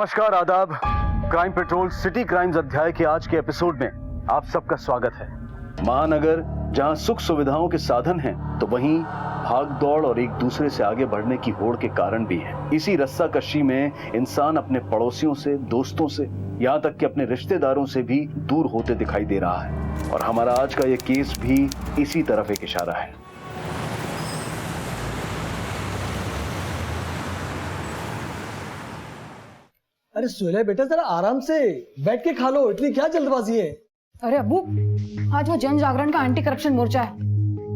नमस्कार, आदाब। Crime petrol city crimes अध्याय के आज के एपिसोड में आप सबका स्वागत है। महानगर जहां सुख सुविधाओं के साधन हैं, तो वहीं भाग दौड़ और एक दूसरे से आगे बढ़ने की होड़ के कारण भी है। इसी रस्साकशी में इंसान अपने पड़ोसियों से, दोस्तों से, यहाँ तक कि अपने रिश्तेदारों से भी दूर होते दिखाई दे रहा है। और हमारा आज का ये केस भी इसी तरफ एक इशारा है। अरे सोहेला बेटा, जरा आराम से बैठ के खा लो, इतनी क्या जल्दबाजी है? अरे अब्बू, आज वो जन जागरण का एंटी करप्शन मोर्चा है,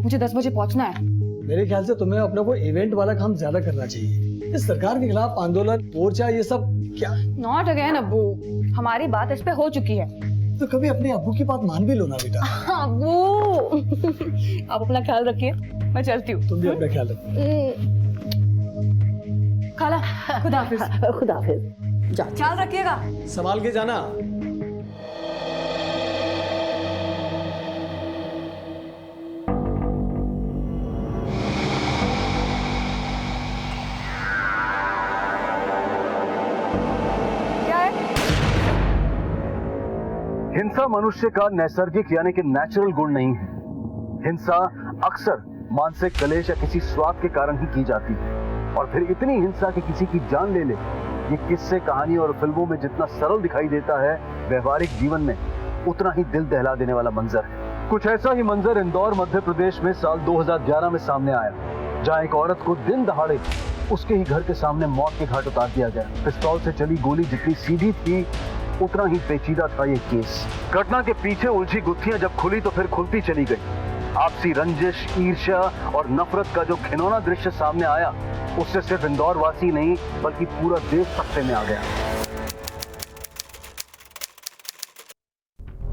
मुझे 10 बजे पहुंचना है। मेरे ख्याल से तुम्हें अपने को इवेंट वाला काम ज्यादा करना चाहिए। इस सरकार के खिलाफ आंदोलन, मोर्चा, ये सब क्या? नॉट अगेन अब्बू, हमारी बात इस पे हो चुकी है। तो कभी अपने अब्बू की बात मान भी लो ना बेटा। अब्बू आप अपना ख्याल रखिए, मैं चलती हूँ। तुम भी अपना ख्याल रखो। खाला, खुदा हाफिज। खुदा हाफिज, ख्याल रखिएगा। संभाल के जाना। क्या है? हिंसा मनुष्य का नैसर्गिक यानी कि नेचुरल गुण नहीं है। हिंसा अक्सर मानसिक कलेश या किसी स्वार्थ के कारण ही की जाती है। और फिर इतनी हिंसा कि किसी की जान ले ले, ये किस्से, कहानी और फिल्मों में जितना सरल दिखाई देता है, व्यवहारिक जीवन में उतना ही दिल दहला देने वाला मंजर है। कुछ ऐसा ही मंजर इंदौर, मध्य प्रदेश में साल 2011 में सामने आया, जहां एक औरत को दिन दहाड़े उसके ही घर के सामने मौत के घाट उतार दिया गया। पिस्तौल से चली गोली जितनी सीधी थी, उतना ही पेचीदा था ये केस। घटना के पीछे उलझी गुत्थियां जब खुली तो फिर खुलती चली गई। आपसी रंजिश, ईर्ष्या और नफरत का जो घिनौना दृश्य सामने आया, उससे सिर्फ इंदौर वासी नहीं बल्कि पूरा देश सख्ते में आ गया।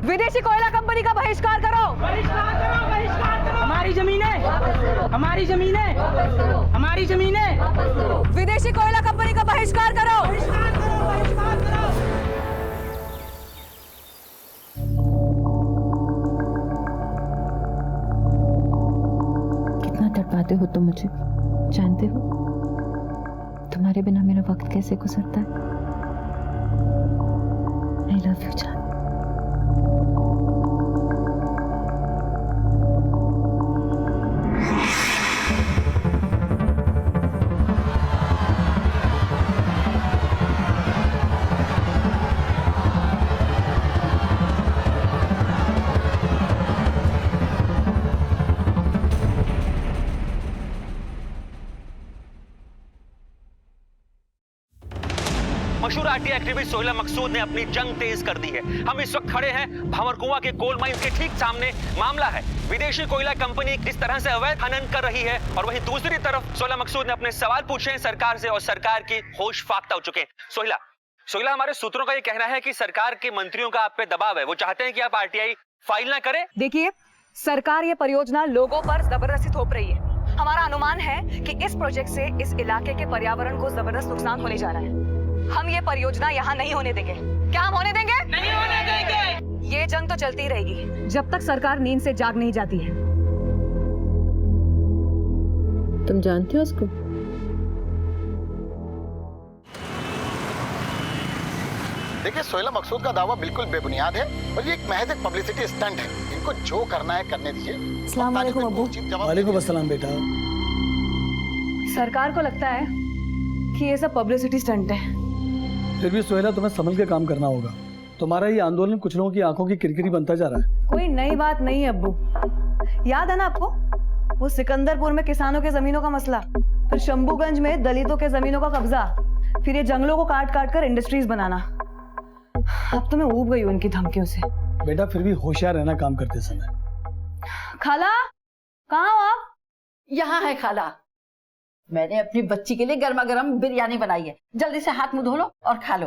विदेशी कोयला कंपनी का बहिष्कार करो। बहिष्कार करो, बहिष्कार करो। हमारी जमीनें, हमारी जमीनें, हमारी जमीनें। विदेशी कोयला कंपनी का बहिष्कार करो। बहिष्कार करो, बहिष्कार करो। कितना तड़पाते हो तुम मुझे, जानते हो? तुम्हारे बिना मेरा वक्त कैसे गुजरता है। आई लव यू जान। मशहूर आरटीआई एक्टिविस्ट सोहेला मकसूद ने अपनी जंग तेज कर दी है। हम इस वक्त खड़े हैं भंवरकुआं के कोल माइंस के ठीक सामने। मामला है विदेशी कोयला कंपनी किस तरह से अवैध खनन कर रही है, और वहीं दूसरी तरफ सोहेला मकसूद ने अपने सवाल पूछे हैं सरकार से, और सरकार की होश फाख्ता हो चुके हैं। सोहेला, हमारे सूत्रों का ये कहना है कि सरकार के मंत्रियों का आप पे दबाव है, वो चाहते हैं कि आप आरटीआई फाइल ना करें। देखिए, सरकार ये परियोजना लोगों पर जबरदस्ती थोप रही है। हमारा अनुमान है कि इस प्रोजेक्ट से इस इलाके के पर्यावरण को जबरदस्त नुकसान होने जा रहा है। हम ये परियोजना यहाँ नहीं होने देंगे। क्या हम होने देंगे? नहीं होने देंगे। ये जंग तो चलती रहेगी जब तक सरकार नींद से जाग नहीं जाती है। तुम जानते हो उसको? देखिए, सोहेला मकसूद का दावा बिल्कुल बेबुनियाद है और ये एक महज एक पब्लिसिटी स्टंट है। इनको जो करना है करने दीजिए। अस्सलाम वालेकुम अब्बू। वालेकुम अस्सलाम बेटा। सरकार को लगता है कि ये सब पब्लिसिटी स्टंट है। फिर भी सोहेला, तुम्हें संभल के काम करना होगा। तुम्हारा ये आंदोलन कुछ लोगों की आंखों की किरकिरी बनता जा रहा है। कोई नई बात नहीं है अब्बू। याद है ना आपको वो सिकंदरपुर में किसानों के जमीनों का मसला, फिर शंभूगंज में दलितों के जमीनों का कब्जा, फिर ये जंगलों को काट काट कर इंडस्ट्रीज बनाना। अब तो मैं ऊब गई हूँ इनकी धमकियों से। बेटा, फिर भी होशियार रहना काम करते समय। खाला, कहाँ हो आप? यहाँ है खाला। मैंने अपनी बच्ची के लिए गर्मा गर्म बिरयानी बनाई है, जल्दी से हाथ मुंह धो लो और खा लो।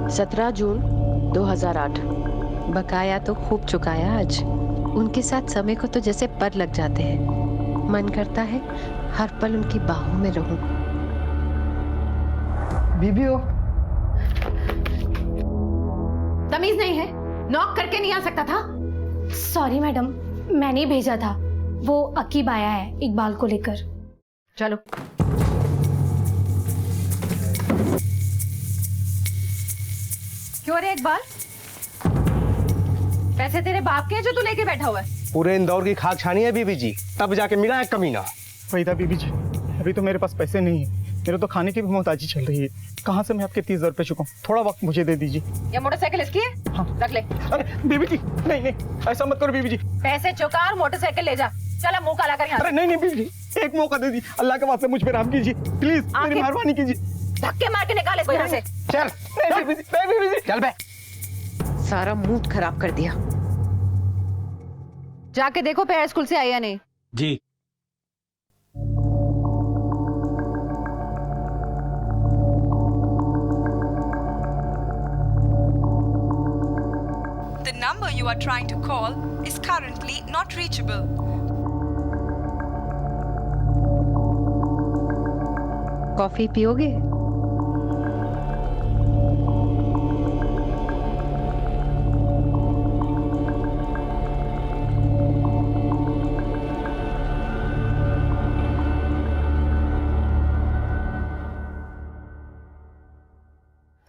सत्रह जून 2008। बकाया तो खूब चुकाया आज। उनके साथ समय को तो जैसे पर लग जाते हैं। मन करता है हर पल उनकी बाहों में रहूं। बीबी हो? तमीज नहीं है, नॉक करके नहीं आ सकता था? सॉरी मैडम, मैंने ही भेजा था। वो अकीब आया है इकबाल को लेकर। चलो। क्यों रे इकबाल, पैसे तेरे बाप के हैं जो तू लेके बैठा हुआ है? पूरे इंदौर की खाक छानी है बीबी जी, तब जाके मिला है कमीना। वहीदा बीबी जी, अभी तो मेरे पास पैसे नहीं है, मेरे तो खाने की भी मोहताजी चल रही है। कहाँ से मैं आपके 30,000 रुपए चुकाऊं? थोड़ा वक्त मुझे दे दीजिए। ये मोटरसाइकिल इसकी है? हाँ। रख ले। अरे बीबी जी, नहीं नहीं, ऐसा मत करो बीबी जी। पैसे चुका और मोटरसाइकिल ले जा। चला मुंह काला कर यहाँ से। अरे नहीं नहीं बीबी जी, एक मौका दे दी, अल्लाह के वास्ते मुझ पे रहम कीजिए प्लीज, मेरी मेहरबानी कीजिए। धक्के मार के निकाले कोई यहाँ से। चल नहीं बीबी जी, नहीं बीबी जी। चल बे। सारा मूड खराब कर दिया। जाके देखो पैर स्कूल से आई या नहीं। जी। The number you are trying to call is currently not reachable. Coffee पियोगे?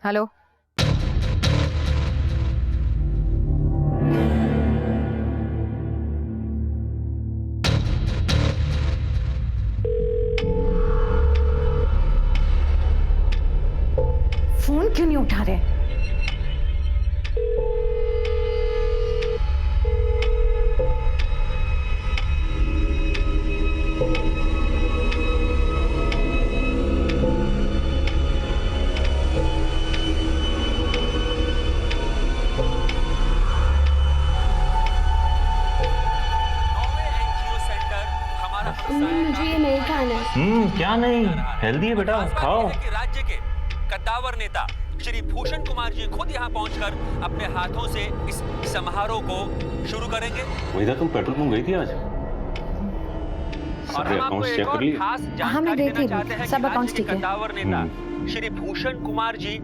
हेलो, फोन क्यों नहीं उठा रहे? मुझे ये नहीं खाना है। क्या नहीं? हेल्दी है बेटा, खाओ। राज्य के कद्दावर नेता श्री भूषण कुमार जी खुद यहाँ पहुंचकर अपने हाथों से इस समारोह को शुरू करेंगे। वहीदा, तुम पेट्रोल पंप गई थी आज? और हम आपको एक और खास जानकारी देना चाहते हैं कि राज्य के कद्दावर नेता श्री भूषण कुमार जी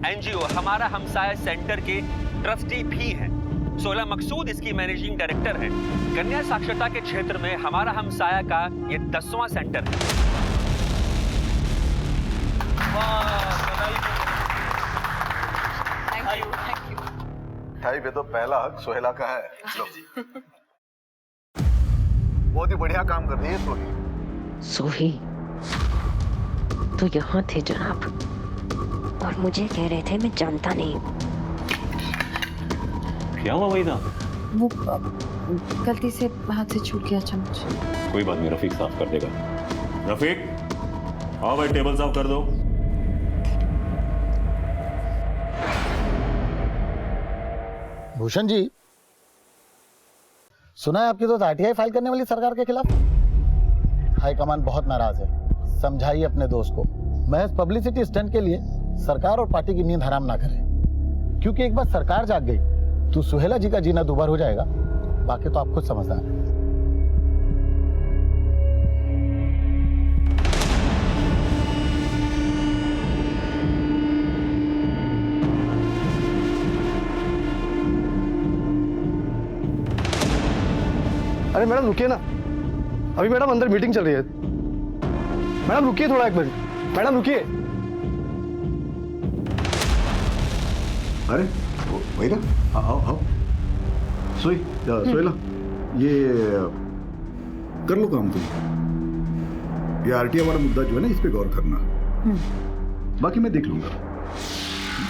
एनजीओ हमारा हमसाया सेंटर के ट्रस्टी भी हैं। सोहेला मकसूद इसकी मैनेजिंग डायरेक्टर है। कन्या साक्षरता के क्षेत्र में हमारा हमसाया का ये 10वां सेंटर है। मिठाई पे तो पहला हक सोहेला का है। बहुत ही बढ़िया काम कर रही है सोही। सोही तो यहाँ थे जनाब, और मुझे कह रहे थे मैं जानता नहीं। क्या हुआ वहीदा? वो गलती से हाथ से छूट गया चम्मच। कोई बात नहीं, रफीक साफ कर देगा। रफीक, आओ भाई, टेबल साफ कर दो। भूषण जी, सुना है आपकी तो आरटीआई फाइल करने वाली सरकार के खिलाफ। हाईकमान बहुत नाराज है, समझाइए अपने दोस्त को। महज पब्लिसिटी स्टंट के लिए सरकार और पार्टी की नींद हराम ना करें, क्योंकि एक बार सरकार जाग गई तो सुहेला जी का जीना दुबार हो जाएगा। बाकी तो आप खुद समझदार हैं। अरे मैडम रुकिए ना, अभी मैडम अंदर मीटिंग चल रही है। मैडम रुकिए थोड़ा, एक मिनट। मैडम रुकिए। अरे वहीदा, आओ आओ। सोहेला, ये कर लो काम तुम। ये आरटीआई वाला मुद्दा जो है ना, इस पे गौर करना। बाकी मैं देख लूंगा।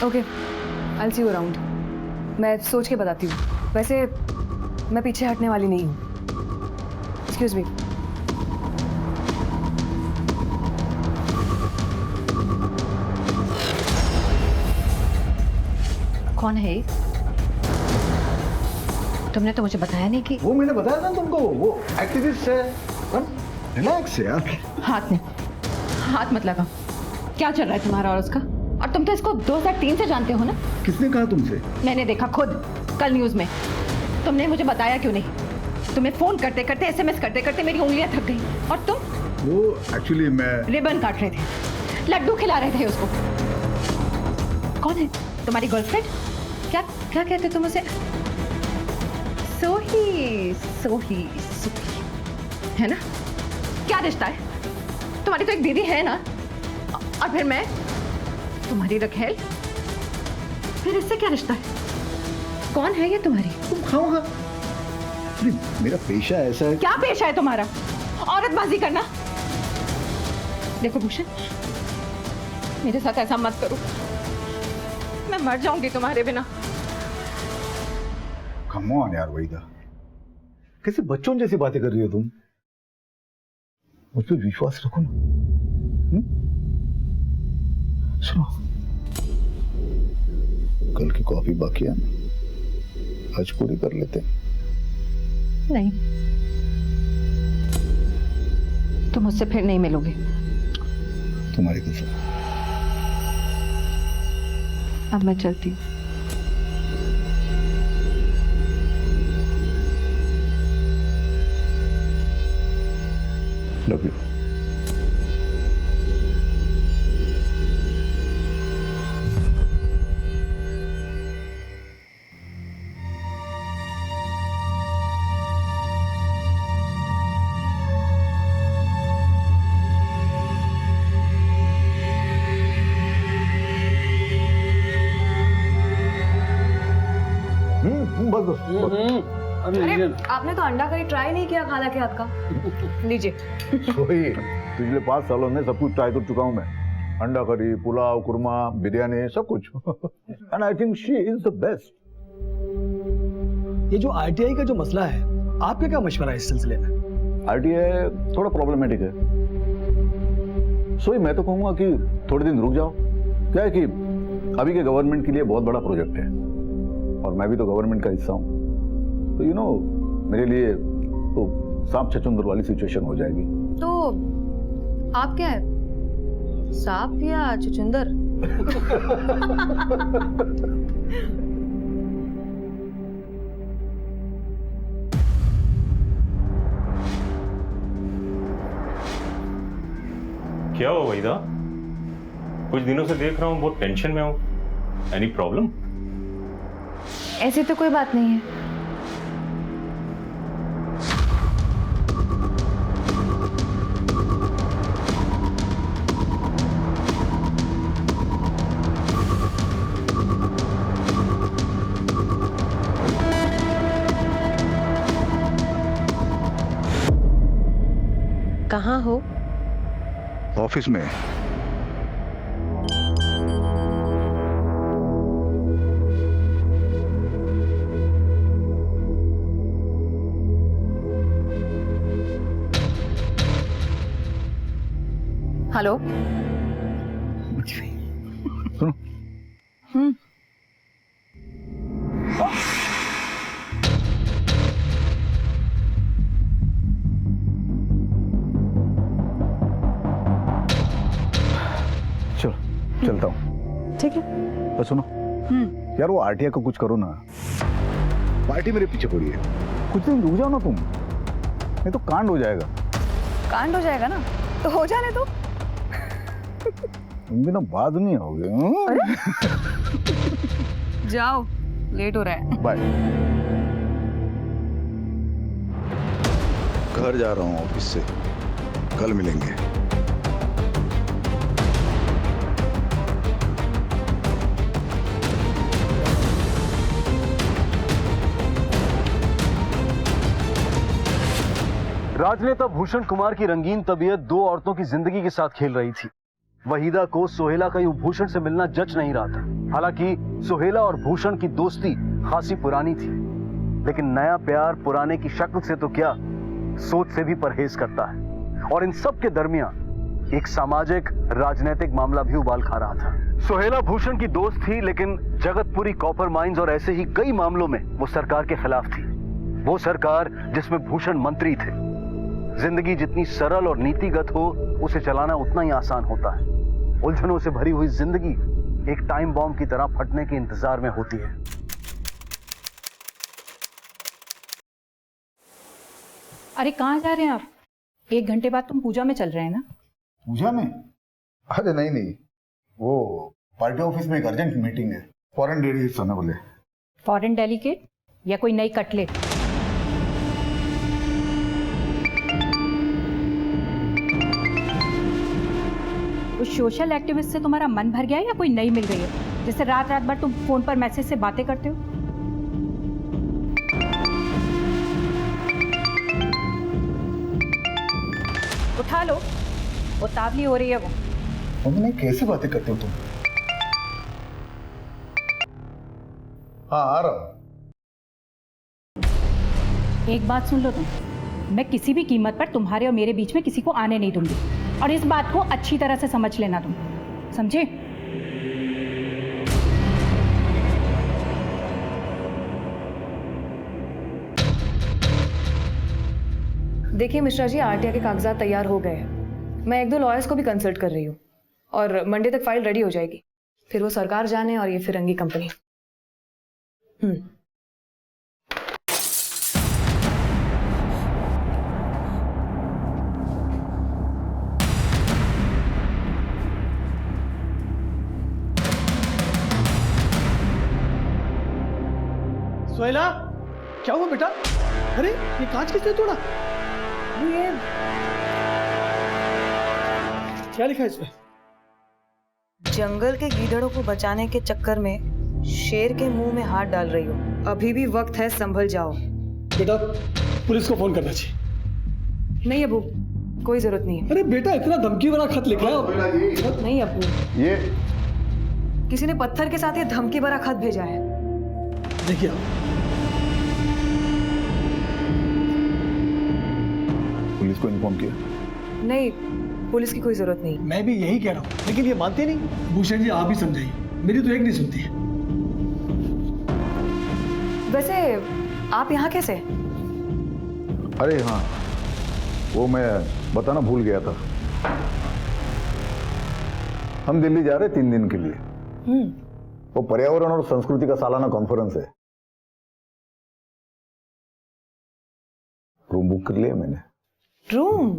Okay, I will see you around. मैं सोच के बताती हूँ। वैसे मैं पीछे हटने वाली नहीं हूँ। Excuse me. कौन है? तुमने तो मुझे बताया नहीं कि वो मैंने बताया था तुमको, वो एक्टिविस्ट है। रिलैक्स यार। हाथ मत लगा। क्या चल रहा है तुम्हारा और उसका? और तुम तो इसको 2003 से जानते हो ना? किसने कहा तुमसे? मैंने देखा खुद, कल न्यूज में। तुमने मुझे बताया क्यों नहीं? तुम्हें फोन करते करते एसएमएस करते करते मेरी उंगलियां थक गई। और तुम? वो एक्चुअली मैं रिबन काट रहे थे, लड्डू खिला रहे थे उसको। कौन है तुम्हारी गर्लफ्रेंड? क्या क्या कहते तुम उसे? सोही सोही सोही है ना? क्या रिश्ता है? तुम्हारी तो एक दीदी है ना, और फिर मैं तुम्हारी रखेल, फिर इससे क्या रिश्ता है? कौन है ये तुम्हारी? तुम खाओ। मेरा पेशा ऐसा है। क्या पेशा है तुम्हारा? औरतबाजी करना। देखो भूषण, मेरे साथ ऐसा मत करो, मैं मर जाऊंगी तुम्हारे बिना। कम ऑन यार वहीदा, कैसे बच्चों जैसी बातें कर रही हो तुम? मुझ पर विश्वास रखो ना। सुनो, कल की कॉफी बाकी है ना, आज पूरी कर लेते हैं। नहीं, तुम मुझसे फिर नहीं मिलोगे। तुम्हारी कसम। अब मैं चलती हूँ। Love you. अरे आपने तो अंडा करी ट्राई नहीं किया खाला के हाथ का। लीजिए। वही पिछले 5 सालों में सब कुछ ट्राई कर चुका हूँ मैं। अंडा करी, पुलाव, कुरमा, बिरयानी, सब कुछ। And I think she is the best. ये जो आरटीआई का जो मसला है, आपका क्या मशवरा है इस सिलसिले में? आरटीआई थोड़ा प्रॉब्लमेटिक है, सो मैं तो कहूंगा कि थोड़े दिन रुक जाओ। क्या है कि अभी के गवर्नमेंट के लिए बहुत बड़ा प्रोजेक्ट है, और मैं भी तो गवर्नमेंट का हिस्सा हूँ, तो यू नो मेरे लिए तो सांप छछूंदर वाली सिचुएशन हो जाएगी। तो आप क्या है, सांप या छछूंदर? क्या हुआ वहीदा? कुछ दिनों से देख रहा हूँ बहुत टेंशन में हूँ। Any problem? ऐसी तो कोई बात नहीं है। कहाँ हो? ऑफिस में। हेलो। सुनो। चलो चलता हूँ। ठीक है। तो सुनो यार, वो आरटीआई को कुछ करो ना। पार्टी मेरे पीछे पड़ी है, कुछ दिन रुक जाओ ना तुम, नहीं तो कांड हो जाएगा। कांड हो जाएगा ना, तो हो जाने दो। इन दिनों बाद नहीं होगे। जाओ, लेट हो रहा है। बाय। घर जा रहा हूँ ऑफिस से, कल मिलेंगे। राजनेता भूषण कुमार की रंगीन तबीयत 2 औरतों की जिंदगी के साथ खेल रही थी। वहीदा को सोहेला का यूं भूषण से मिलना जच नहीं रहा था। हालांकि सोहेला और भूषण की दोस्ती खासी पुरानी थी, लेकिन नया प्यार पुराने की शक्ल से तो क्या, सोच से भी परहेज करता है। और इन सब के दरमियान एक सामाजिक राजनीतिक मामला भी उबाल खा रहा था। सोहेला भूषण की दोस्त थी, लेकिन जगतपुरी कॉपर माइंस और ऐसे ही कई मामलों में वो सरकार के खिलाफ थी। वो सरकार जिसमें भूषण मंत्री थे। जिंदगी जितनी सरल और नीतिगत हो, उसे चलाना उतना ही आसान होता है। उलझनों से भरी हुई जिंदगी एक टाइम बॉम्ब की तरह फटने के इंतजार में होती है। अरे कहाँ जा रहे हैं आप? 1 घंटे बाद तुम पूजा में चल रहे हैं ना? पूजा में? अरे नहीं नहीं, वो पार्टी ऑफिस में एक अर्जेंट मीटिंग है, फॉरेन डेलीगेट्स आने बोले। फॉरेन डेलीगेट या कोई नई कटलेट? उस सोशल एक्टिविस्ट से तुम्हारा मन भर गया है या कोई नई मिल गई है जिससे रात रात भर तुम फोन पर मैसेज से बातें करते हो? उठा लो, उतावली हो रही है वो। मम्मी कैसी बातें करते हो तुम? हाँ आ रहा हूं। एक बात सुन लो तुम, मैं किसी भी कीमत पर तुम्हारे और मेरे बीच में किसी को आने नहीं दूंगी, और इस बात को अच्छी तरह से समझ लेना तुम, समझे? देखिए मिश्रा जी, आरटीआई के कागजात तैयार हो गए हैं। मैं 1-2 लॉयर्स को भी कंसल्ट कर रही हूँ और मंडे तक फाइल रेडी हो जाएगी। फिर वो सरकार जाने और ये फिरंगी कंपनी। सोहेला, क्या हुआ बेटा? अरे ये कांच किसने तोड़ा? ये क्या लिखा है इसमें? जंगल के गीदड़ों को बचाने के चक्कर में शेर के मुंह में हाथ डाल रही हो। अभी भी वक्त है, संभल जाओ। बेटा पुलिस को फोन करना चाहिए। नहीं अबू, कोई जरूरत नहीं है। अरे बेटा इतना धमकी भरा खत लिखा है। नहीं अबू, ये किसी ने पत्थर के साथ ये धमकी भरा खत भेजा है। देखिए पुलिस को इन्फॉर्म किया? नहीं, पुलिस की कोई जरूरत नहीं। मैं भी यही कह रहा हूँ, लेकिन ये मानते नहीं। भूषण जी आप ही समझाइए, मेरी तो एक नहीं सुनती है। वैसे आप यहाँ कैसे? अरे हाँ, वो मैं बताना भूल गया था। हम दिल्ली जा रहे 3 दिन के लिए। वो पर्यावरण और संस्कृति का सालाना कॉन्फ्रेंस है। रूम बुक कर लिया मैंने। रूम?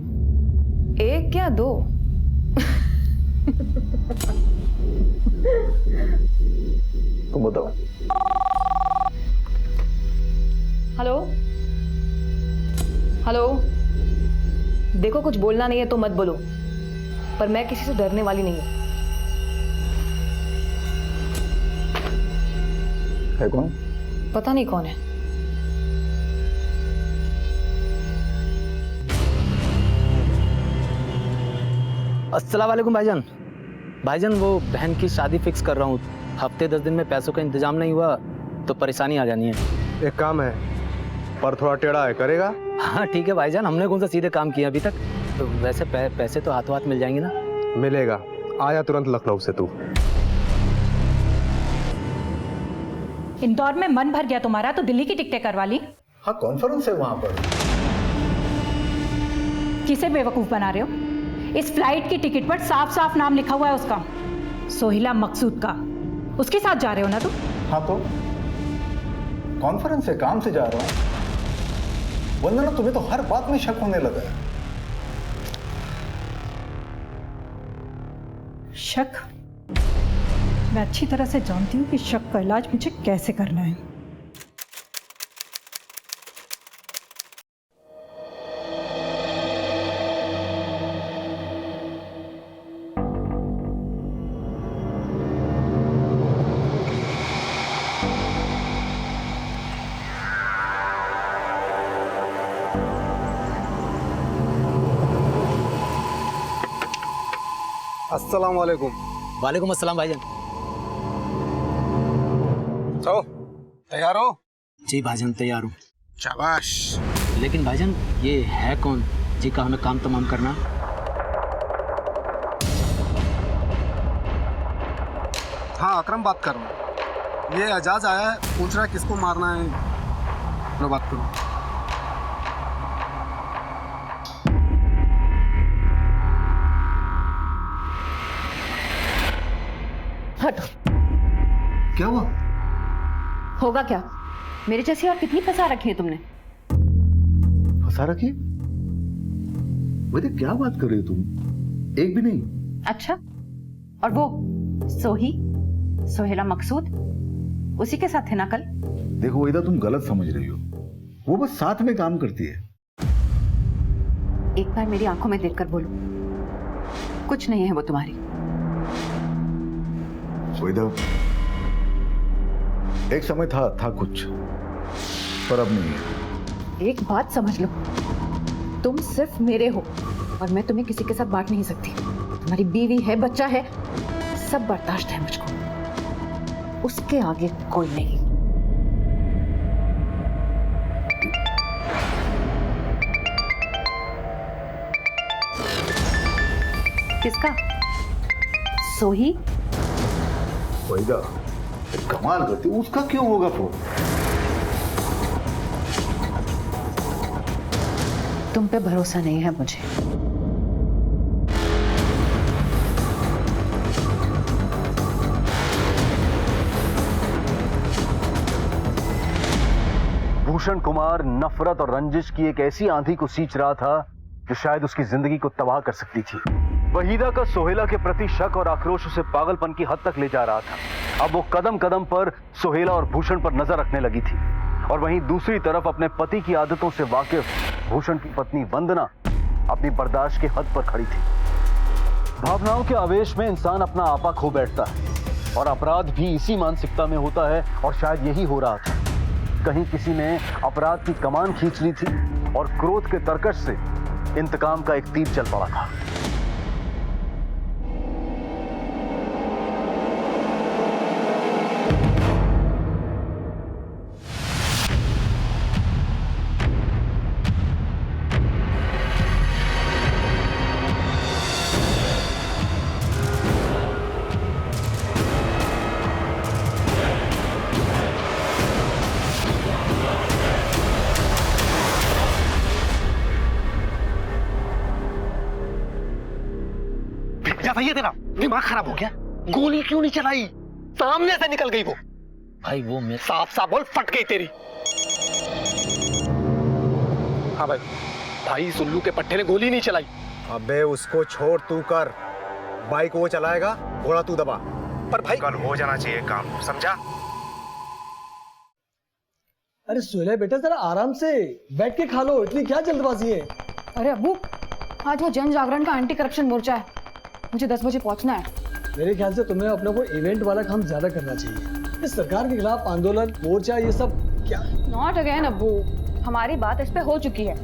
1 या 2? तुम बताओ। हेलो हेलो, देखो कुछ बोलना नहीं है तो मत बोलो, पर मैं किसी से डरने वाली नहीं हूं। है कौन? पता नहीं कौन है। अस्सलाम वालेकुम भाईजान। भाईजान वो बहन की शादी फिक्स कर रहा हूँ, हफ्ते 10 दिन में पैसों का इंतजाम नहीं हुआ तो परेशानी आ जानी है। एक काम है, पर थोड़ा टेढ़ा है, करेगा? हाँ ठीक है भाईजान, हमने कौन सा सीधे काम किया अभी तक। तो वैसे पैसे तो हाथों हाथ मिल जाएंगे ना? मिलेगा, आया तुरंत लखनऊ से तू। इंदौर में मन भर गया तुम्हारा तो दिल्ली की टिकटें करवा ली। हाँ कॉन्फ्रेंस है वहां पर। किसे बेवकूफ बना रहे हो? इस फ्लाइट की टिकट पर साफ साफ नाम लिखा हुआ है उसका, सोहिला मकसूद का। उसके साथ जा रहे हो ना तुम? हाँ तो कॉन्फ्रेंस है, काम से जा रहा हूं। वंदना तुम्हें तो हर बात में शक होने लगा है। शक? मैं अच्छी तरह से जानती हूँ कि शक का इलाज मुझे कैसे करना है। अस्सलाम वालेकुम। वालेकुम अस्सलाम भाईजान। तो तैयार हो? जी भाईजान तैयार हूँ। शाबाश। लेकिन भाईजान ये है कौन जी का हमें काम तमाम करना? हाँ अकरम बात कर रहा हूँ। ये एजाज आया है, पूछ रहा है किसको मारना है। लो बात करो। हटो। क्या हुआ? होगा क्या? मेरे जैसी और कितनी फंसा रखी है तुमने? फंसा रखी? वैसे क्या बात कर रही हो तुम? एक भी नहीं। अच्छा, और वो सोहेला मकसूद उसी के साथ थे ना कल? देखो वेदा, तुम गलत समझ रही हो। वो बस साथ में काम करती है। एक बार मेरी आंखों में देखकर बोलो, कुछ नहीं है वो तुम्हारी। वेदा, एक समय था कुछ, पर अब नहीं है। एक बात समझ लो, तुम सिर्फ मेरे हो और मैं तुम्हें किसी के साथ बांट नहीं सकती। तुम्हारी बीवी है, बच्चा है, सब बर्दाश्त है मुझको, उसके आगे कोई नहीं। किसका? सोही? वेदा, कमाल करती, उसका क्यों होगा फोन? तुम पे भरोसा नहीं है मुझे। भूषण कुमार नफरत और रंजिश की एक ऐसी आंधी को सींच रहा था जो शायद उसकी जिंदगी को तबाह कर सकती थी। वहीदा का सोहेला के प्रति शक और आक्रोश उसे पागलपन की हद तक ले जा रहा था। अब वो कदम कदम पर सोहेला और भूषण पर नजर रखने लगी थी, और वहीं दूसरी तरफ अपने पति की आदतों से वाकिफ भूषण की पत्नी वंदना अपनी बर्दाश्त की हद पर खड़ी थी। भावनाओं के आवेश में इंसान अपना आपा खो बैठता है, और अपराध भी इसी मानसिकता में होता है, और शायद यही हो रहा था। कहीं किसी ने अपराध की कमान खींच ली थी और क्रोध के तरकश से इंतकाम का एक तीर चल पड़ा था। भैया तेरा दिमाग खराब हो गया? गोली क्यों नहीं चलाई? सामने से निकल गई वो। भाई वो मैं साफ साफ बोल, फट गई तेरी। हाँ भाई, भाई सुल्लू के पट्टे ने गोली नहीं चलाई। अबे उसको छोड़, तू कर। बाइक वो चलाएगा, घोड़ा तू दबा। पर भाई कल हो जाना चाहिए काम, समझा? अरे सोहेला बेटा, जरा आराम से बैठ के खा लो, इतनी क्या जल्दबाजी है? अरे अब्बू, आज वो जन जागरण का एंटी करप्शन मोर्चा है, मुझे 10 बजे पहुंचना है। मेरे ख्याल से तुम्हें अपने को इवेंट वाला काम ज्यादा करना चाहिए। इस सरकार के खिलाफ आंदोलन, मोर्चा, ये सब क्या? नॉट अगेन अब्बू, हमारी बात इस पे हो चुकी है।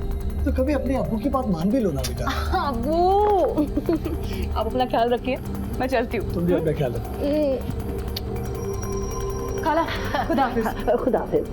तो कभी अपने अब्बू की बात मान भी लो ना बेटा। अब्बू आप अपना ख्याल रखिए, मैं चलती हूँ। तुम भी अपना ख्याल रखो। खाला, खुदा हाफिज। खुदा हाफिज।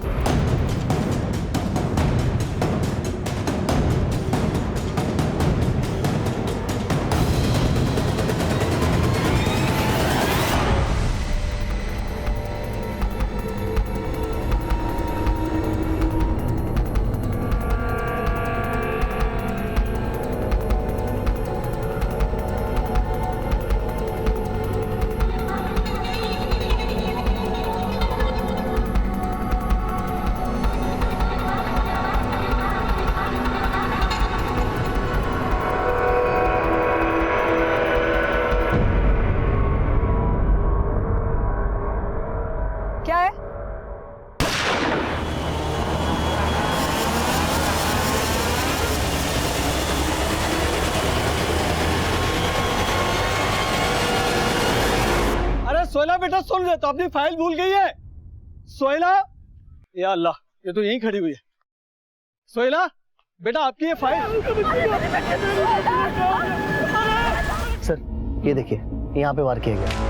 क्या है? अरे सोहेला बेटा सुन ले, तो अपनी फाइल भूल गई है। सोहेला, या अल्लाह, ये तो यहीं खड़ी हुई है। सोहेला बेटा, आपकी ये फाइल। सर ये देखिए, यहाँ पे वार किया गया।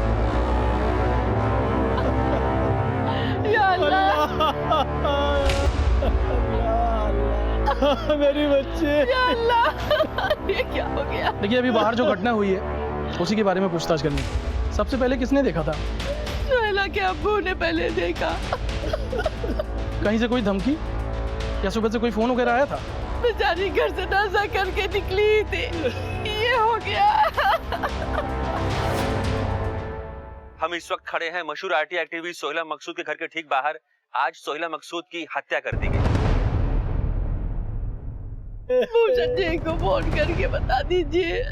मेरी बच्ची, ये क्या हो गया? देखिए अभी बाहर जो घटना हुई है उसी के बारे में पूछताछ करनी। सबसे पहले किसने देखा था? सोहेला के अब्बू ने पहले देखा। कहीं से कोई धमकी या सुबह से कोई फोन वगैरह आया था? बेचारी घर से नाजा करके निकली थी, ये हो गया। हम इस वक्त खड़े हैं मशहूर आरटी एक्टिविस्ट सोहेला मकसूद के घर के ठीक बाहर। आज सोहेला मकसूद की हत्या कर दी गई। भूषण जी को फोन करके बता दीजिए।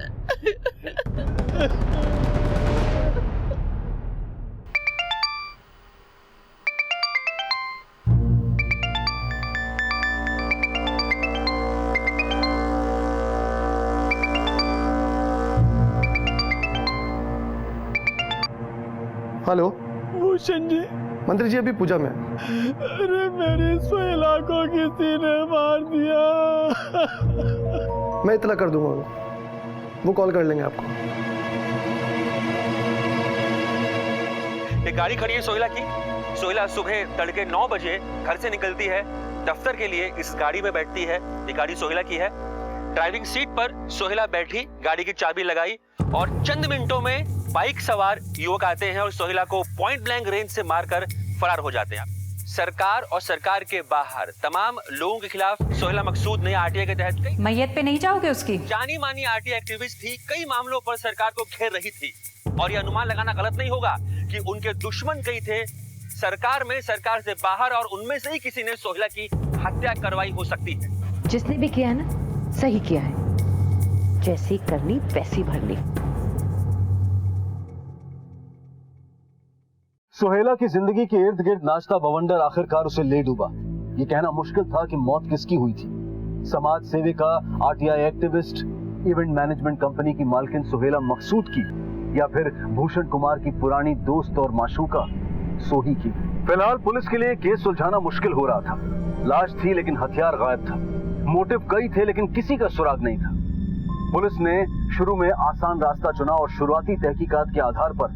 हेलो भूषण जी। मंत्री जी अभी पूजा में। अरे मेरी सोहेला को किसी ने मार दिया। मैं इतला कर दूंगा, वो कॉल कर लेंगे आपको। एक गाड़ी खड़ी है सोहेला की। सोहेला सुबह तड़के 9 बजे घर से निकलती है, दफ्तर के लिए इस गाड़ी में बैठती है। ये गाड़ी सोहेला की है। ड्राइविंग सीट पर सोहेला बैठी, गाड़ी की चाबी लगाई और चंद मिनटों में बाइक सवार युवक आते हैं और सोहेला को पॉइंट ब्लैंक रेंज से मारकर फरार हो जाते हैं। सरकार और सरकार के बाहर तमाम लोगों के खिलाफ सोहेला मकसूद ने आरटीआई के तहत कई मैयत पे नहीं जाओगे उसकी? जानी मानी आरटीआई एक्टिविस्ट थी, कई मामलों पर सरकार को घेर रही थी और यह अनुमान लगाना गलत नहीं होगा कि उनके दुश्मन कई थे सरकार में, सरकार से बाहर, और उनमें से ही किसी ने सोहेला की हत्या करवाई हो सकती है। जिसने भी किया है ना, सही किया है। जैसी करनी वैसी भरनी। सोहेला की जिंदगी के इर्द गिर्द नाचता बवंडर आखिरकार उसे ले डूबा। ये कहना मुश्किल था कि मौत किसकी हुई थी, समाज सेविका, RTI activist, event management company की मालकिन सोहेला मकसूद की, या फिर भूषण कुमार की पुरानी दोस्त और माशूका सोही की। फिलहाल पुलिस के लिए केस सुलझाना मुश्किल हो रहा था। लाश थी लेकिन हथियार गायब था। मोटिव कई थे लेकिन किसी का सुराग नहीं था। पुलिस ने शुरू में आसान रास्ता चुना और शुरुआती तहकीकात के आधार पर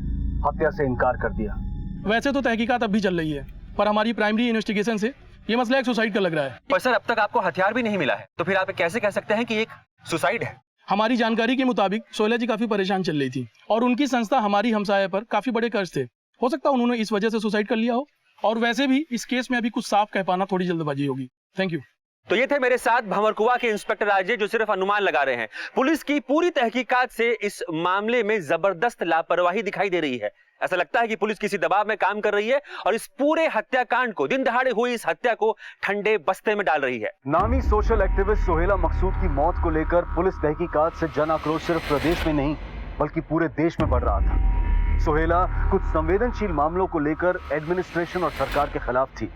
हत्या से इनकार कर दिया। वैसे तो तहकीकात अब भी चल रही है, पर हमारी प्राइमरी इन्वेस्टिगेशन से ये मसला एक सुसाइड का लग रहा है। पर सर, अब तक आपको हथियार भी नहीं मिला है, तो फिर आप कैसे कह सकते हैं कि एक सुसाइड है? हमारी जानकारी के मुताबिक सोहेला जी काफी परेशान चल रही थी और उनकी संस्था हमारी हमसाया पर काफी बड़े कर्ज थे। हो सकता है उन्होंने इस वजह से सुसाइड कर लिया हो, और वैसे भी इस केस में अभी कुछ साफ कह पाना थोड़ी जल्दबाजी होगी। Thank you. तो ये थे मेरे साथ भंवरकुआ के इंस्पेक्टर राजे, जो सिर्फ अनुमान लगा रहे हैं। पुलिस की पूरी तहकीकात से इस मामले में जबरदस्त लापरवाही दिखाई दे रही है। ऐसा लगता है कि पुलिस किसी दबाव में काम कर रही है और इस पूरे हत्याकांड को, दिन दहाड़े हुई इस हत्या को ठंडे बस्ते में डाल रही है। नामी सोशल एक्टिविस्ट सोहेला मकसूद की मौत को लेकर पुलिस तहकीकात से जन आक्रोश सिर्फ प्रदेश में नहीं बल्कि पूरे देश में बढ़ रहा था। सोहेला कुछ संवेदनशील मामलों को लेकर एडमिनिस्ट्रेशन और सरकार के खिलाफ थी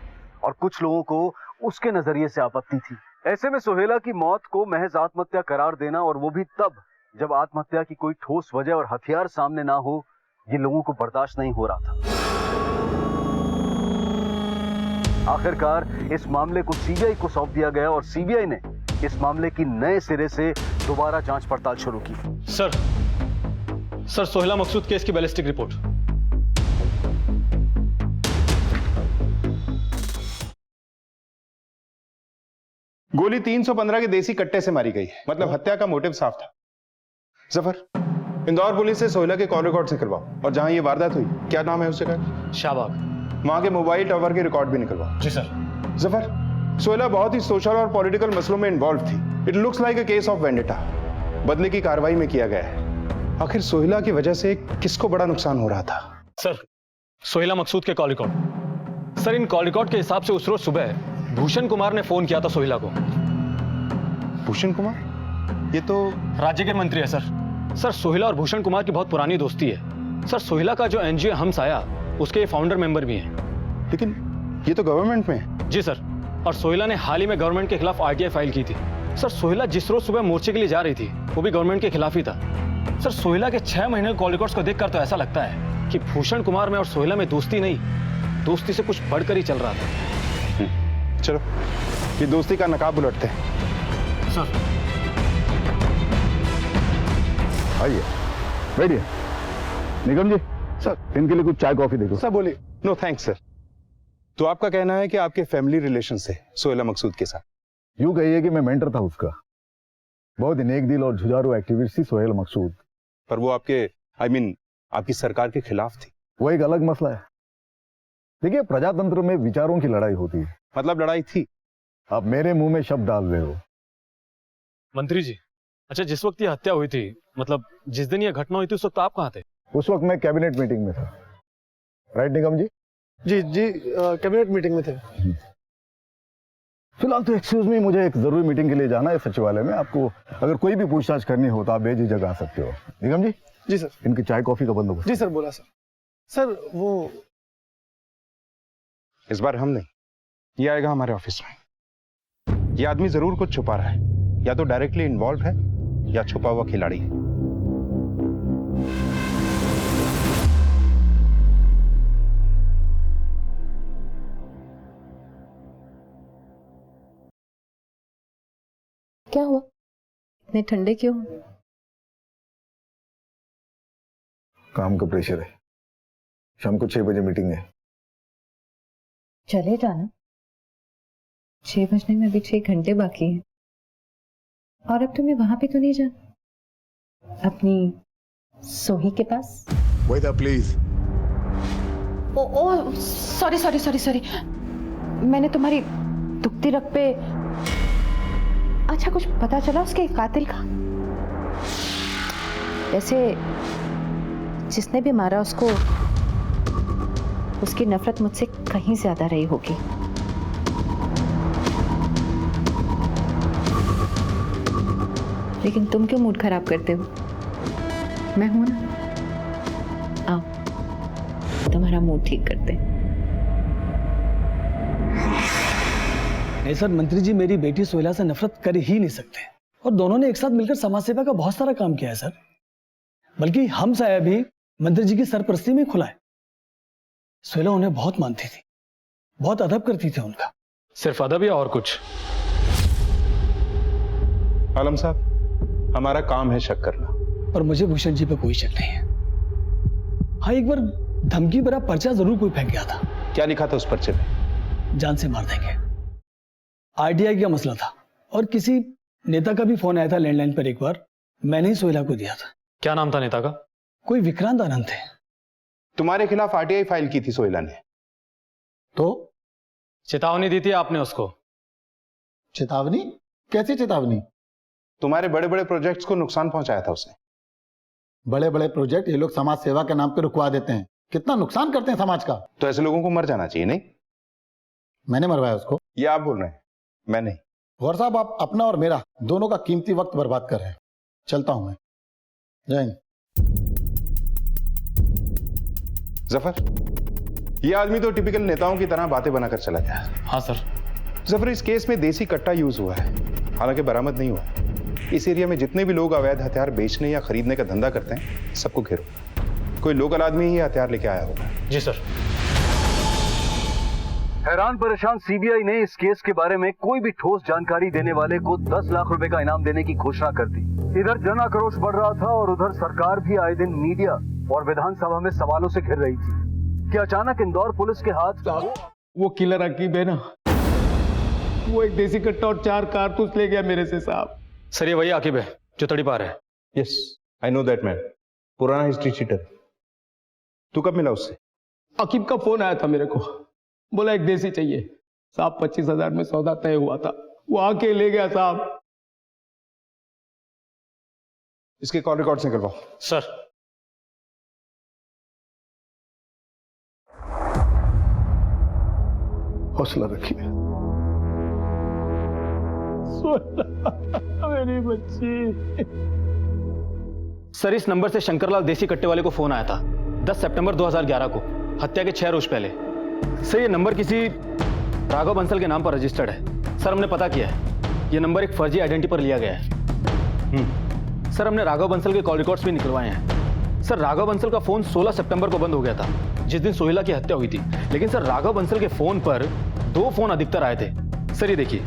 और कुछ लोगों को उसके नजरिए से आपत्ति थी। ऐसे में सोहेला की मौत को महज आत्महत्या करार देना, और वो भी तब जब आत्महत्या की कोई ठोस वजह और हथियार सामने ना हो, ये लोगों को बर्दाश्त नहीं हो रहा था। आखिरकार इस मामले को सीबीआई को सौंप दिया गया और सीबीआई ने इस मामले की नए सिरे से दोबारा जांच पड़ताल शुरू की। सर सोहेला मकसूद केस की बैलिस्टिक रिपोर्ट। गोली 315 के देसी कट्टे से मारी गई, मतलब हत्या का मोटिव साफ था। जफर, इंदौर पुलिस से सोहेला के कॉल रिकॉर्ड निकलवाओ और जहां ये वारदात हुई, क्या नाम है उस जगह? शाहबाग। वहां के मोबाइल टावर के रिकॉर्ड भी निकलवाओ। जी सर। जफर, सोहेला बहुत ही सोशल और पॉलिटिकल मसलों में इन्वॉल्व थी। It looks like a case of vendetta. बदले की कार्रवाई में किया गया है। आखिर सोहेला की वजह से किसको बड़ा नुकसान हो रहा था? सर, सोहेला मकसूद के कॉल रिकॉर्ड। सर, इन कॉल रिकॉर्ड के हिसाब से उस रोज सुबह भूषण कुमार ने फोन किया था सोहेला को। भूषण कुमार? ये तो राज्य के मंत्री है सर, सोहेला और भूषण कुमार की बहुत पुरानी दोस्ती है। सर, सोहेला का जो एनजीओ हमसाया, उसके फाउंडर मेंबर भी हैं। लेकिन ये तो गवर्नमेंट में है। जी सर, और सोहेला ने हाल ही में गवर्नमेंट के खिलाफ आरटीआई फाइल की थी। सर, सोहेला जिस रोज सुबह मोर्चे के लिए जा रही थी, वो भी गवर्नमेंट के खिलाफ ही था। सर, सोहेला के 6 महीने के कॉल रिकॉर्ड्स को देखकर तो ऐसा लगता है कि भूषण कुमार में और सोहेला में दोस्ती नहीं, दोस्ती से कुछ बढ़कर ही चल रहा था। चलो, ये दोस्ती का नकाब उलटते हैं। सर, आइए, बैठिए। निगम जी, सर, इनके लिए कुछ चाय कॉफी देखो। सर बोलिए। No thanks sir. तो आपका कहना है कि आपके फैमिली रिलेशन से सोहेला मकसूद के साथ? यूं कहिए कि मैं मेंटर था उसका। बहुत ही नेक दिल और जुझारू एक्टिविस्ट थी सोहेला मकसूद। पर वो आपके आपकी सरकार के खिलाफ थी। वो एक अलग मसला है। देखिए, प्रजातंत्र में विचारों की लड़ाई होती है। मतलब लड़ाई थी? आप मेरे मुंह में शब्द डाल रहे हो। मंत्री जी, अच्छा, जिस वक्त ये हत्या हुई थी, मतलब जिस दिन ये घटना हुई थी, उस वक्त आप कहाँ थे? उस वक्त मैं कैबिनेट मीटिंग में था। राइट निगम जी? जी, कैबिनेट मीटिंग में थे। फिलहाल तो एक्सक्यूज मी, मुझे एक जरूरी मीटिंग के लिए जाना है सचिवालय में। आपको अगर कोई भी पूछताछ करनी हो तो आप बेझिझक आ सकते हो। निगम जी। जी सर। इनकी चाय कॉफी का बंदोबस्त। जी सर, बोला सर। सर वो इस बार हम नहीं, ये आएगा हमारे ऑफिस में। ये आदमी जरूर कुछ छुपा रहा है, या तो डायरेक्टली इन्वॉल्व है या छुपा हुआ खिलाड़ी है। क्या हुआ, इतने ठंडे क्यों? काम का प्रेशर है। शाम को 6 बजे मीटिंग है। चले जाना, 6 बजने में अभी 6 घंटे बाकी हैं। और अब तुम्हें वहां पे तो नहीं जाना, अपनी सोही के पास? Veda please. Oh sorry sorry sorry sorry, मैंने तुम्हारी दुखती रग पे। अच्छा, कुछ पता चला उसके कातिल का? वैसे जिसने भी मारा उसको, उसकी नफरत मुझसे कहीं ज्यादा रही होगी। लेकिन तुम क्यों मूड खराब करते हो? मैं हूं ना, आओ तुम्हारा मूड ठीक करते। नहीं सर, मंत्री जी मेरी बेटी सोहेला से नफरत कर ही नहीं सकते, और दोनों ने एक साथ मिलकर समाज सेवा का बहुत सारा काम किया है सर। बल्कि हम साया भी मंत्री जी की सरपरस्ती में खुला है। सोहेला उन्हें बहुत मानती थी, बहुत अदब करती थी उनका। सिर्फ अदब या और कुछ? आलम साहब, हमारा काम है शक करना, और मुझे भूषण जी पे कोई शक नहीं है। हाँ, एक बार धमकी भरा पर्चा जरूर कोई फेंक गया था। क्या लिखा था उस पर्चे में? जान से मार देंगे। आरटीआई का मसला था, और किसी नेता का भी फोन आया था लैंडलाइन पर। एक बार मैंने ही सोहेला को दिया था। क्या नाम था नेता का? कोई विक्रांत आनंद थे। तुम्हारे खिलाफ आरटीआई फाइल की थी सोहेला ने, तो चेतावनी दी थी आपने उसको। चेतावनी? कैसी चेतावनी? तुम्हारे बड़े बड़े प्रोजेक्ट्स को नुकसान पहुंचाया था उसने। बड़े बड़े प्रोजेक्ट ये लोग समाज सेवा के नाम पे रुकवा देते हैं। कितना नुकसान करते हैं समाज का। तो ऐसे लोगों को मर जाना चाहिए, नहीं? मैंने मरवाया उसको? ये आप बोल रहे हैं, मैं नहीं। गौर साहब, आप अपना और मेरा दोनों का कीमती वक्त बर्बाद कर रहे हैं। चलता हूं मैं। जय हिंद। जफर, ये आदमी तो टिपिकल नेताओं की तरह बातें बनाकर चला गया। हाँ सर। जफर, इस केस में देसी कट्टा यूज हुआ है, हालांकि बरामद नहीं हुआ। इस एरिया में जितने भी लोग अवैध हथियार बेचने या खरीदने का धंधा करते हैं, सबको घेरो। कोई लोकल आदमी ही हथियार लेके आया होगा। जी सर। हैरान परेशान सीबीआई ने इस केस के बारे में कोई भी ठोस जानकारी देने वाले को 10 लाख रुपए का इनाम देने की घोषणा कर दी। इधर जन आक्रोश बढ़ रहा था और उधर सरकार भी आए दिन मीडिया और विधानसभा में सवालों से घिर रही थी कि अचानक इंदौर पुलिस के हाथ। वो किलर अकीब है ना, वो एक देसी कट्टा और 4 कारतूस ले गया मेरे से साहब। सर, ये वही आकिब है जो तड़ीपार है। Yes, I know that man, पुराना हिस्ट्री चीटर। तू कब मिला उससे? अकीब का फोन आया था मेरे को, बोला एक देसी चाहिए साहब। 25,000 में सौदा तय हुआ था, वो आके ले गया साहब। इसके कॉल रिकॉर्ड्स निकलवाओ। सर। हौसला रखिए। मेरी बच्ची। सर, इस नंबर से शंकरलाल देसी कट्टे वाले को फोन आया था 10 सितंबर 2011 को, हत्या के 6 रोज पहले। सर, ये नंबर किसी राघव बंसल के नाम पर रजिस्टर्ड है। सर, हमने पता किया है, ये नंबर एक फर्जी आइडेंटिटी पर लिया गया है। सर, हमने राघव बंसल के कॉल रिकॉर्ड्स भी निकलवाए हैं। सर, राघव बंसल का फोन 16 सितंबर को बंद हो गया था, जिस दिन सोहेला की हत्या हुई थी। लेकिन सर, राघव बंसल के फोन पर 2 फोन अधिकतर आए थे। सर, ये देखिए,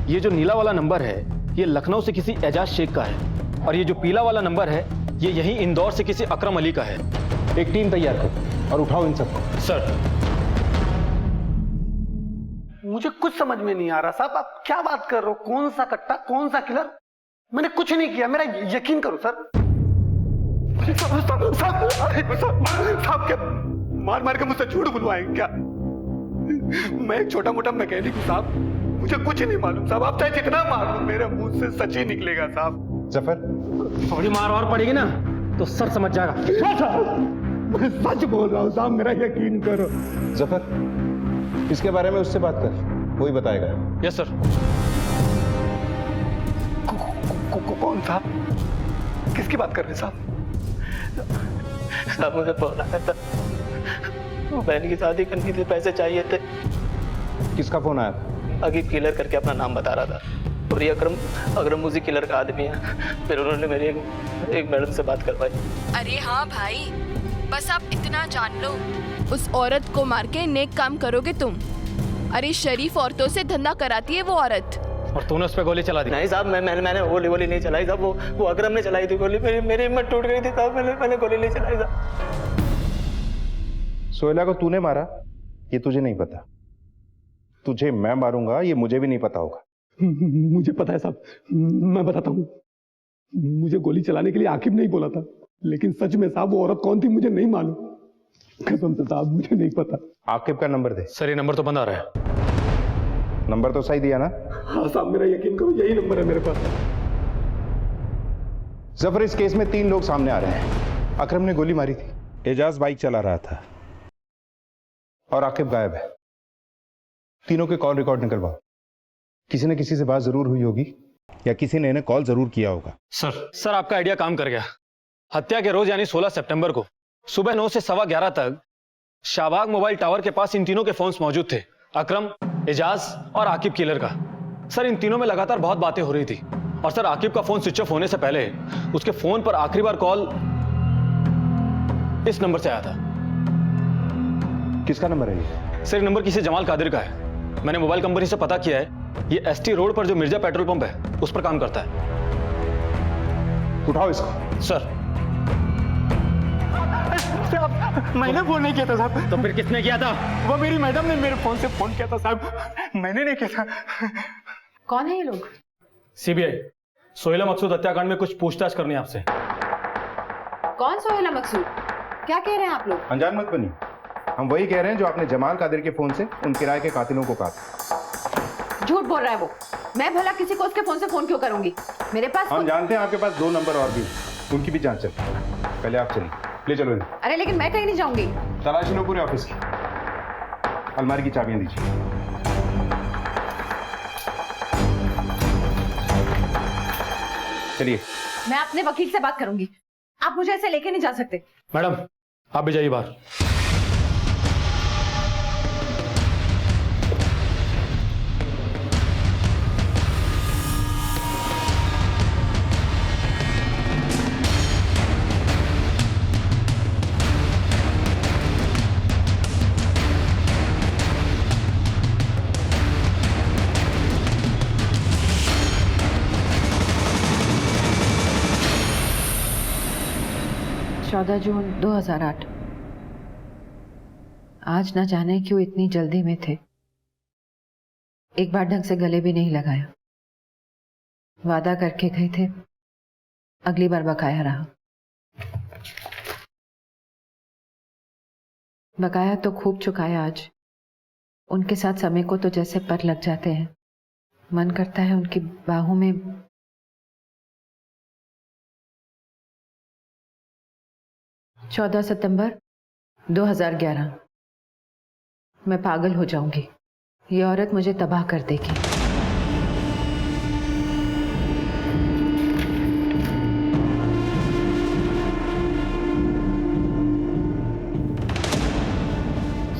ये जो नीला वाला नंबर है, ये लखनऊ से किसी एजाज शेख का है, और ये जो पीला वाला नंबर है, ये यही इंदौर से किसी अकरम अली का है। एक टीम तैयार करो और उठाओ इन सबको। सर। मुझे कुछ समझ में नहीं आ रहा साहब, आप क्या बात कर रहे हो? कौन सा कट्टा, कौन सा किलर? मैंने कुछ नहीं किया, मेरा यकीन करो सर। साहब क्या मार मार के मुझसे झूठ बुलवाएंगे क्या? मैं एक छोटा मोटा मैकेनिक हूँ साहब, मुझे कुछ नहीं मालूम साहब। आप चाहे जितना मार लो, मेरे मुंह से सच ही निकलेगा साहब। जफर, थोड़ी मार और पड़ेगी ना तो सर समझ जाएगा। मैं सच बोल रहा हूँ साहब, मेरा यकीन करो। जफर, इसके बारे में उससे बात कर। वही बताएगा। Yes sir. कौन साहब? किसकी बात कर रहे हैं साहब? साहब मुझे फोन आया था, बहन की शादी करनी थी, पैसे चाहिए थे। किसका फोन आया था? अगीब किलर करके अपना नाम बता रहा था, और ये अकरम उसी किलर का आदमी है। फिर उन्होंने मेरी एक मैडम से बात करवाई। अरे हाँ भाई, बस आप इतना जान लो, उस औरत को मार के नेक काम करोगे तुम। अरे शरीफ औरतों से धंधा कराती है वो औरत। और तूने उस पर गोली चला दी? नहीं साहब, मैंने गोली नहीं चलाई साहब, वो अकरम ने चलाई थी गोली। मेरी हिम्मत टूट गई थी साहब, मैंने गोली नहीं चलाई साहब। सोहेला को तूने मारा ये तुझे नहीं पता, तुझे मैं मारूंगा ये मुझे भी नहीं पता होगा। मुझे पता है साहब, मैं बताता हूँ। मुझे गोली चलाने के लिए आकिब नहीं बोला था, लेकिन सच में साहब वो औरत कौन थी मुझे नहीं मालूम। कसम से साहब मुझे नहीं पता। आकिब का नंबर दे। सर ये नंबर तो बंद आ रहा है। नंबर तो सही दिया ना? हाँ साहब, मेरा यकीन करो यही नंबर है मेरे पास। जफर, इस केस में 3 लोग सामने आ रहे हैं। अकरम ने गोली मारी थी, एजाज बाइक चला रहा था और आकिब गायब है। तीनों के कॉल रिकॉर्ड निकलवाओ। किसी न किसी से बात जरूर हुई होगी या किसी ने इन्हें कॉल जरूर किया होगा। सर आपका आइडिया काम कर गया। हत्या के रोज यानी 16 सितंबर को सुबह 9 से 11:15 तक शाहबाग मोबाइल टावर के पास इन तीनों के फोन्स मौजूद थे, अकरम, एजाज और आकिब किलर का। सर इन तीनों में लगातार बहुत बातें हो रही थी, और सर आकिब का फोन स्विच ऑफ होने से पहले उसके फोन पर आखिरी बार कॉल इस नंबर से आया था। किसका नंबर है ये? सर ये नंबर किसी जमाल कादिर का है। मैंने मोबाइल कंपनी से पता किया है, ये एसटी रोड पर जो मिर्जा पेट्रोल पंप है उस पर काम करता है। उठाओ इसको। सर मैंने फोन नहीं किया था साहब। तो फिर किसने किया था? वो मेरी मैडम ने मेरे फोन से फोन किया था साहब, मैंने नहीं किया था। कौन है ये लोग? सीबीआई, सोहेला मकसूद हत्याकांड में कुछ पूछताछ करनी है आपसे। कौन सोहेला मकसूद? क्या कह रहे हैं आप लोग? अनजान मत बनी, हम वही कह रहे हैं जो आपने जमाल कादिर के फोन से उन किराए के कातिलों को कहा। झूठ बोल रहा है वो। मैं भला किसी को उसके फोन से फोन क्यों करूंगी? मेरे पास हम जानते हैं आपके पास 2 नंबर और भी, उनकी भी जांच चल। पहले आप चलिए, ले चलो इन्हें। अरे लेकिन मैं कहीं नहीं जाऊंगी। तलाशी लो पूरे ऑफिस की। अलमारी की चाबियां दीजिए। चलिए। मैं अपने वकील से बात करूंगी, आप मुझे ऐसे लेके नहीं जा सकते। मैडम आप भी जाइए बाहर। 14 जून 2008। आज न जाने क्यों इतनी जल्दी में थे। एक बार ढंग से गले भी नहीं लगाया। वादा करके गए थे, अगली बार बकाया रहा। बकाया तो खूब चुकाया आज। उनके साथ समय को तो जैसे पर लग जाते हैं। मन करता है उनकी बाहों में 14 सितंबर 2011। मैं पागल हो जाऊंगी। ये औरत मुझे तबाह कर देगी।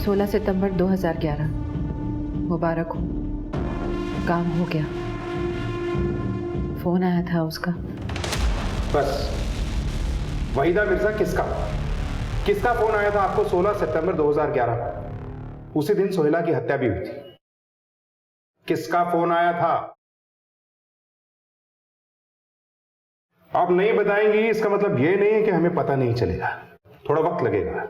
सोलह सितंबर 2011। मुबारक हो, काम हो गया। फोन आया था उसका। बस वहीदा मिर्जा किसका फोन आया था आपको 16 सितंबर 2011? उसी दिन सोहेला की हत्या भी हुई थी। किसका फोन आया था? आप नहीं बताएंगी इसका मतलब यह नहीं है कि हमें पता नहीं चलेगा। थोड़ा वक्त लगेगा।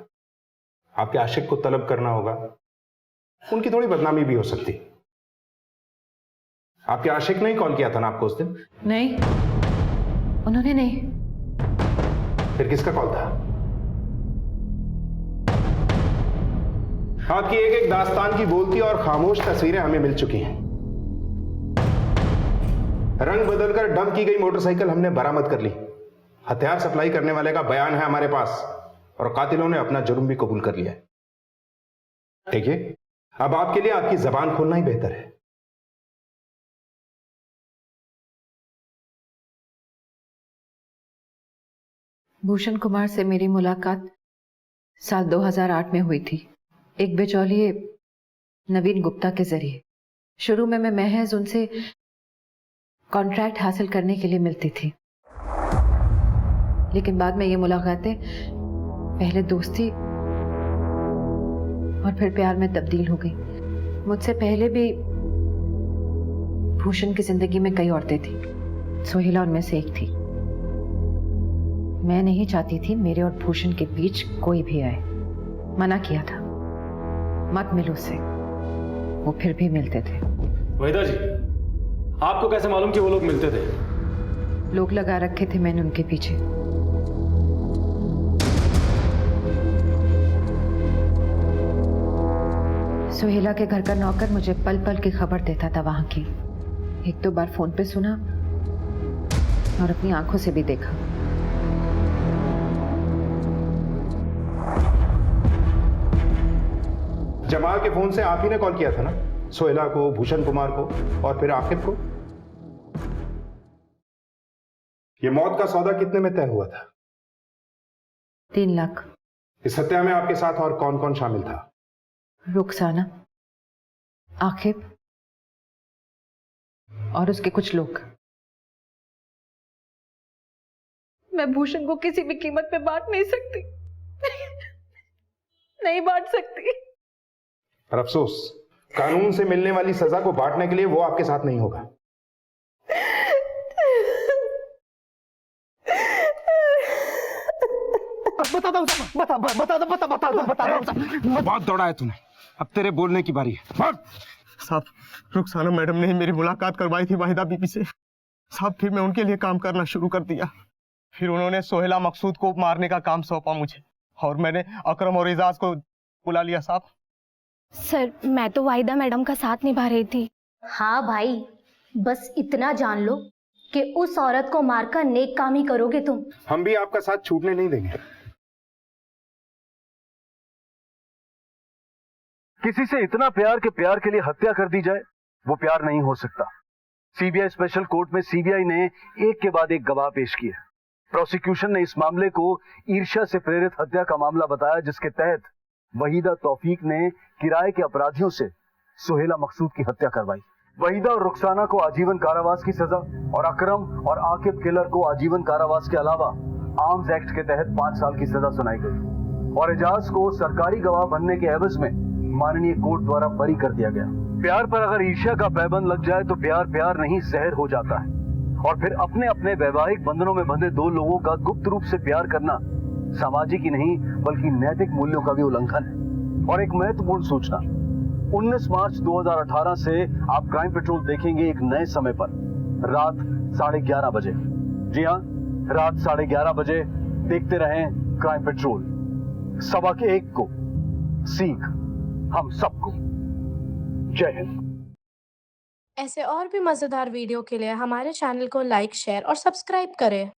आपके आशिक को तलब करना होगा, उनकी थोड़ी बदनामी भी हो सकती। आपके आशिक ने ही कॉल किया था ना आपको उस दिन? नहीं, उन्होंने नहीं। फिर किसका कॉल था? आपकी एक एक दास्तान की बोलती और खामोश तस्वीरें हमें मिल चुकी हैं। रंग बदलकर डंप की गई मोटरसाइकिल हमने बरामद कर ली। हथियार सप्लाई करने वाले का बयान है हमारे पास और कातिलों ने अपना जुर्म भी कबूल कर लिया है। देखिए, अब आपके लिए आपकी जबान खोलना ही बेहतर है। भूषण कुमार से मेरी मुलाकात साल 2008 में हुई थी, एक बिचौलिए नवीन गुप्ता के जरिए। शुरू में मैं महज उनसे कॉन्ट्रैक्ट हासिल करने के लिए मिलती थी, लेकिन बाद में ये मुलाकातें पहले दोस्ती और फिर प्यार में तब्दील हो गई। मुझसे पहले भी भूषण की जिंदगी में कई औरतें थी, सोहेला उनमें से एक थी। मैं नहीं चाहती थी मेरे और भूषण के बीच कोई भी आए, मना किया था, मत मिलो उससे, वो फिर भी मिलते थे। वहीदा जी, आपको कैसे मालूम कि वो लोग मिलते थे? लोग लगा रखे थे मैंने उनके पीछे। सोहेला के घर का नौकर मुझे पल पल की खबर देता था वहां की। एक दो बार फोन पे सुना और अपनी आंखों से भी देखा। जमाल के फोन से आप ही ने कॉल किया था ना, सोहेला को, भूषण कुमार को और फिर आकिब को? ये मौत का सौदा कितने में तय हुआ था? 3 लाख। इस हत्या में आपके साथ और कौन कौन शामिल था? रुखसाना, आकिब और उसके कुछ लोग। मैं भूषण को किसी भी कीमत पे बांट नहीं सकती। नहीं बांट सकती। पर अफसोस, कानून से मिलने वाली सजा को बांटने के लिए वो आपके साथ नहीं होगा। बहुत दौड़ा है तूने, अब तेरे बोलने की बारी है। साहब, रुखसाना मैडम ने ही मेरी मुलाकात करवाई थी वाहिदा बीबी से। साहब, फिर मैं उनके लिए काम करना शुरू कर दिया। फिर उन्होंने सोहेला मकसूद को मारने का काम सौंपा मुझे, और मैंने अकरम और एजाज को बुला लिया। साहब सर, मैं तो वाहिदा मैडम का साथ निभा रही थी। हाँ भाई, बस इतना जान लो कि उस औरत को मारकर नेक काम ही करोगे तुम। हम भी आपका साथ छूटने नहीं देंगे। किसी से इतना प्यार के प्यार के लिए हत्या कर दी जाए, वो प्यार नहीं हो सकता। सीबीआई स्पेशल कोर्ट में सीबीआई ने एक के बाद एक गवाह पेश किए। प्रोसिक्यूशन ने इस मामले को ईर्ष्या से प्रेरित हत्या का मामला बताया, जिसके तहत वहीदा तौफीक ने किराए के अपराधियों से सोहेला मकसूद की हत्या करवाई। वहीदा और रुखसाना को आजीवन कारावास की सजा और अकरम और आकिब किलर को आजीवन कारावास के अलावा आर्म्स एक्ट के तहत 5 साल की सजा सुनाई गई और एजाज को सरकारी गवाह बनने के एवज में माननीय कोर्ट द्वारा बरी कर दिया गया। प्यार पर अगर ईर्ष्या का पैबंद लग जाए तो प्यार प्यार नहीं जहर हो जाता है, और फिर अपने अपने वैवाहिक बंधनों में बंधे दो लोगों का गुप्त रूप से प्यार करना सामाजिक ही नहीं बल्कि नैतिक मूल्यों का भी उल्लंघन है। और एक महत्वपूर्ण सूचना, 19 मार्च 2018 से आप क्राइम पेट्रोल देखेंगे एक नए समय पर, रात 11:30 बजे। जी हाँ, रात 11:30 बजे देखते रहें क्राइम पेट्रोल। सबक 1 को सीख हम सबको। जय हिंद। ऐसे और भी मजेदार वीडियो के लिए हमारे चैनल को लाइक, शेयर और सब्सक्राइब करें।